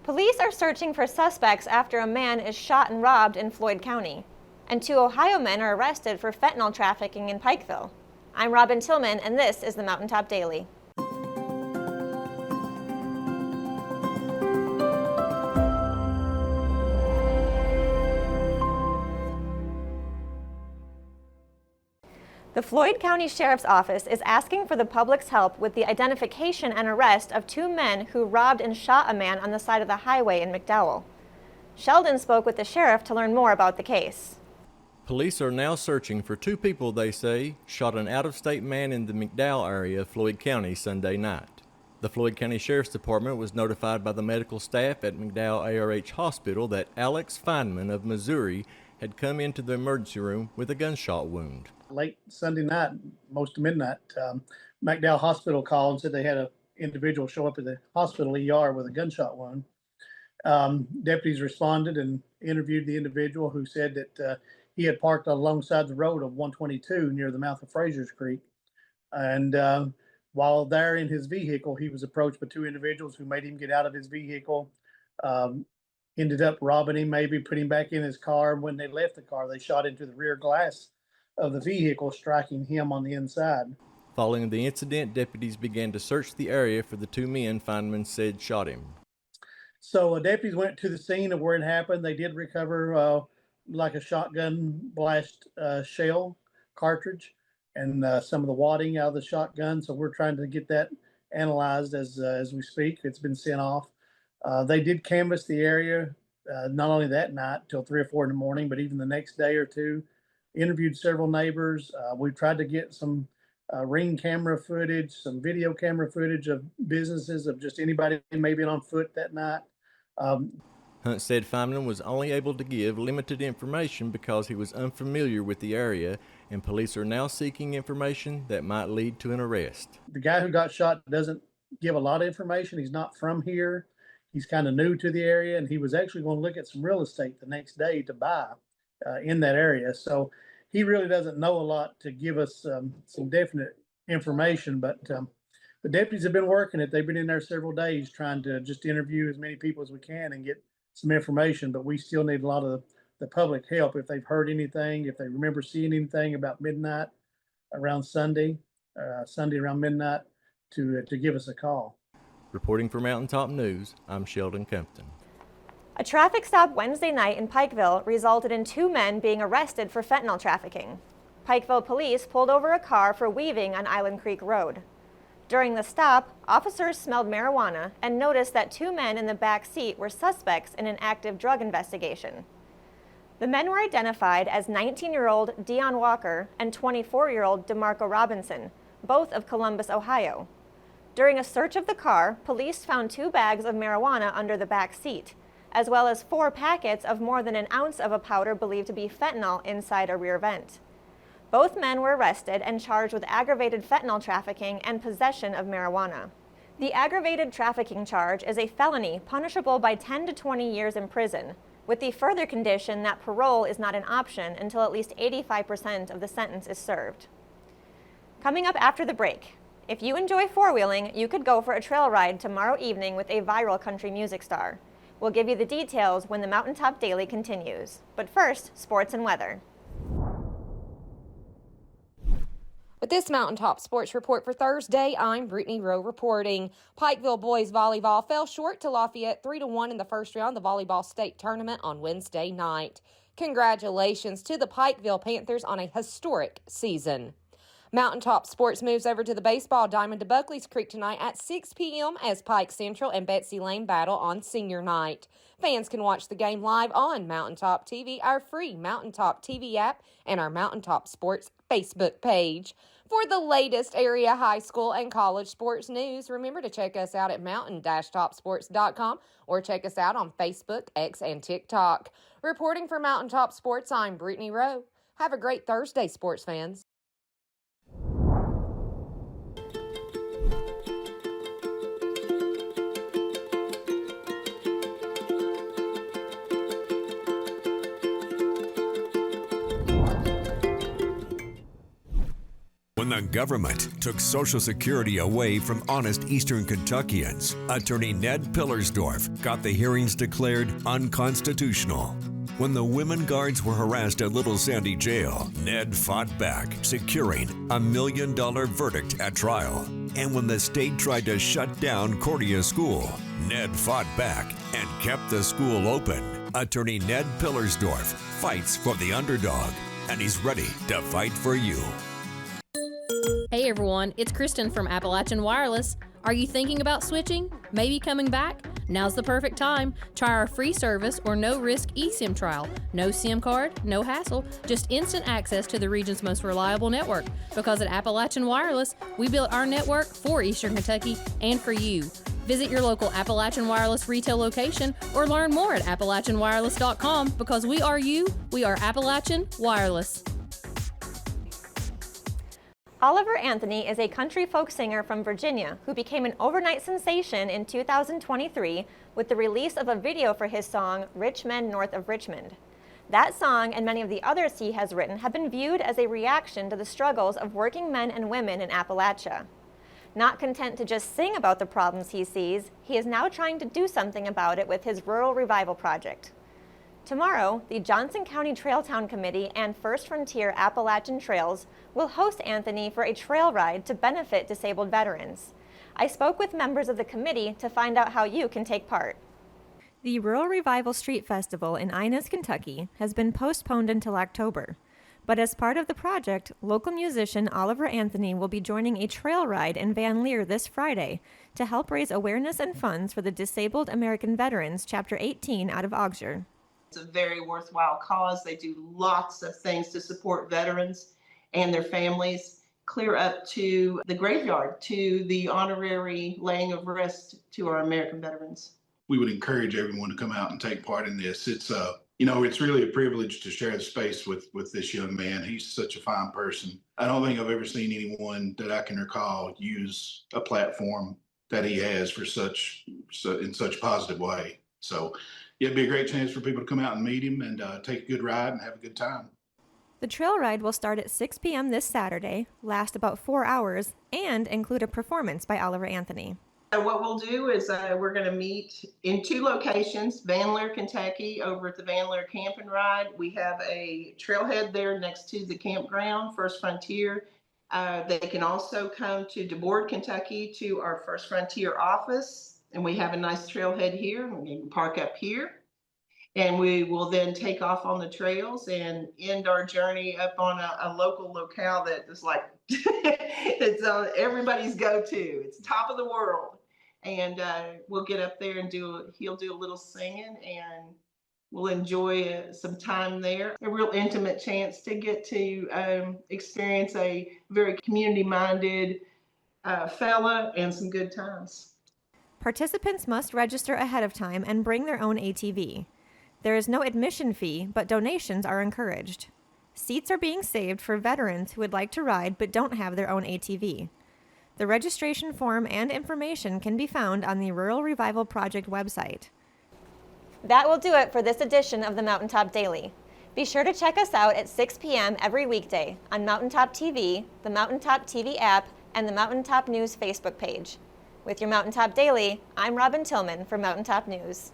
Police are searching for suspects after a man is shot and robbed in Floyd County. And 2 Ohio men are arrested for fentanyl trafficking in Pikeville. I'm Robin Tillman, and this is the Mountaintop Daily. The Floyd County Sheriff's Office is asking for the public's help with the identification and arrest of 2 men who robbed and shot a man on the side of the highway in McDowell. Sheldon spoke with the sheriff to learn more about the case. Police are now searching for 2 people they say shot an out-of-state man in the McDowell area of Floyd County Sunday night. The Floyd County Sheriff's Department was notified by the medical staff at McDowell ARH Hospital that Alex Feynman of Missouri had come into the emergency room with a gunshot wound. Late Sunday night, most of midnight, McDowell Hospital called and said they had an individual show up at the hospital ER with a gunshot wound. Deputies responded and interviewed the individual, who said that he had parked alongside the road of 122 near the mouth of Fraser's Creek. And while there in his vehicle, he was approached by 2 individuals who made him get out of his vehicle, ended up robbing him, maybe put him back in his car. When they left the car, they shot into the rear glass of the vehicle, striking him on the inside. Following the incident, deputies began to search the area for the 2 men Feynman said shot him. So deputies went to the scene of where it happened. They did recover like a shotgun blast shell cartridge and some of the wadding out of the shotgun. So we're trying to get that analyzed as we speak. It's been sent off. They did canvass the area, not only that night till 3 or 4 in the morning, but even the next day or two. Interviewed several neighbors. We tried to get some ring camera footage, some video camera footage of businesses, of just anybody maybe on foot that night. Hunt said Feynman was only able to give limited information because he was unfamiliar with the area, and police are now seeking information that might lead to an arrest. The guy who got shot doesn't give a lot of information. He's not from here. He's kind of new to the area, and he was actually going to look at some real estate the next day to buy in that area. So he really doesn't know a lot to give us some definite information, but the deputies have been working it. They've been in there several days trying to just interview as many people as we can and get some information, but we still need a lot of the public help. If they've heard anything, if they remember seeing anything about midnight around Sunday around midnight, to give us a call. Reporting for Mountaintop News, I'm Sheldon Compton. A traffic stop Wednesday night in Pikeville resulted in 2 men being arrested for fentanyl trafficking. Pikeville police pulled over a car for weaving on Island Creek Road. During the stop, officers smelled marijuana and noticed that 2 men in the back seat were suspects in an active drug investigation. The men were identified as 19-year-old Dion Walker and 24-year-old DeMarco Robinson, both of Columbus, Ohio. During a search of the car, police found 2 bags of marijuana under the back seat, as well as 4 packets of more than an ounce of a powder believed to be fentanyl inside a rear vent. Both men were arrested and charged with aggravated fentanyl trafficking and possession of marijuana. The aggravated trafficking charge is a felony punishable by 10 to 20 years in prison, with the further condition that parole is not an option until at least 85% of the sentence is served. Coming up after the break, if you enjoy 4-wheeling, you could go for a trail ride tomorrow evening with a viral country music star. We'll give you the details when the Mountaintop Daily continues. But first, sports and weather. With this Mountaintop Sports Report for Thursday, I'm Brittany Rowe reporting. Pikeville boys volleyball fell short to Lafayette 3-1 in the first round of the volleyball state tournament on Wednesday night. Congratulations to the Pikeville Panthers on a historic season. Mountaintop Sports moves over to the baseball diamond to Buckley's Creek tonight at 6 p.m. as Pike Central and Betsy Lane battle on senior night. Fans can watch the game live on Mountaintop TV, our free Mountaintop TV app, and our Mountaintop Sports Facebook page. For the latest area high school and college sports news, remember to check us out at mountain-topsports.com or check us out on Facebook, X, and TikTok. Reporting for Mountaintop Sports, I'm Brittany Rowe. Have a great Thursday, sports fans. When that The government took Social Security away from honest Eastern Kentuckians. Attorney Ned Pillersdorf got the hearings declared unconstitutional. When the women guards were harassed at Little Sandy Jail, Ned fought back, securing a $1 million verdict at trial. And when the state tried to shut down Cordia School, Ned fought back and kept the school open. Attorney Ned Pillersdorf fights for the underdog, and he's ready to fight for you. Hey everyone, it's Kristen from Appalachian Wireless. Are you thinking about switching? Maybe coming back? Now's the perfect time. Try our free service or no-risk eSIM trial. No SIM card, no hassle, just instant access to the region's most reliable network. Because at Appalachian Wireless, we built our network for Eastern Kentucky and for you. Visit your local Appalachian Wireless retail location or learn more at AppalachianWireless.com because we are you, we are Appalachian Wireless. Oliver Anthony is a country folk singer from Virginia who became an overnight sensation in 2023 with the release of a video for his song, Rich Men North of Richmond. That song and many of the others he has written have been viewed as a reaction to the struggles of working men and women in Appalachia. Not content to just sing about the problems he sees, he is now trying to do something about it with his Rural Revival Project. Tomorrow, the Johnson County Trail Town Committee and First Frontier Appalachian Trails will host Anthony for a trail ride to benefit disabled veterans. I spoke with members of the committee to find out how you can take part. The Rural Revival Street Festival in Inez, Kentucky has been postponed until October. But as part of the project, local musician Oliver Anthony will be joining a trail ride in Van Leer this Friday to help raise awareness and funds for the Disabled American Veterans Chapter 18 out of Augsburg. It's a very worthwhile cause. They do lots of things to support veterans and their families, clear up to the graveyard, to the honorary laying of rest to our American veterans. We would encourage everyone to come out and take part in this. It's it's really a privilege to share the space with this young man. He's such a fine person. I don't think I've ever seen anyone that I can recall use a platform that he has for in such a positive way. So yeah, it'd be a great chance for people to come out and meet him and take a good ride and have a good time. The trail ride will start at 6 p.m. this Saturday, last about 4 hours, and include a performance by Oliver Anthony. What we'll do is we're going to meet in 2 locations, Van Leer, Kentucky, over at the Van Leer Camp and Ride. We have a trailhead there next to the campground, First Frontier. They can also come to DeBoard, Kentucky, to our First Frontier office, and we have a nice trailhead here. We can park up here, and we will then take off on the trails and end our journey up on a local locale that is like it's everybody's go-to. It's top of the world. And we'll get up there and he'll do a little singing, and we'll enjoy some time there. A real intimate chance to get to experience a very community-minded fella and some good times. Participants must register ahead of time and bring their own ATV. There is no admission fee, but donations are encouraged. Seats are being saved for veterans who would like to ride but don't have their own ATV. The registration form and information can be found on the Rural Revival Project website. That will do it for this edition of the Mountaintop Daily. Be sure to check us out at 6 p.m. every weekday on Mountaintop TV, the Mountaintop TV app, and the Mountaintop News Facebook page. With your Mountaintop Daily, I'm Robin Tillman for Mountaintop News.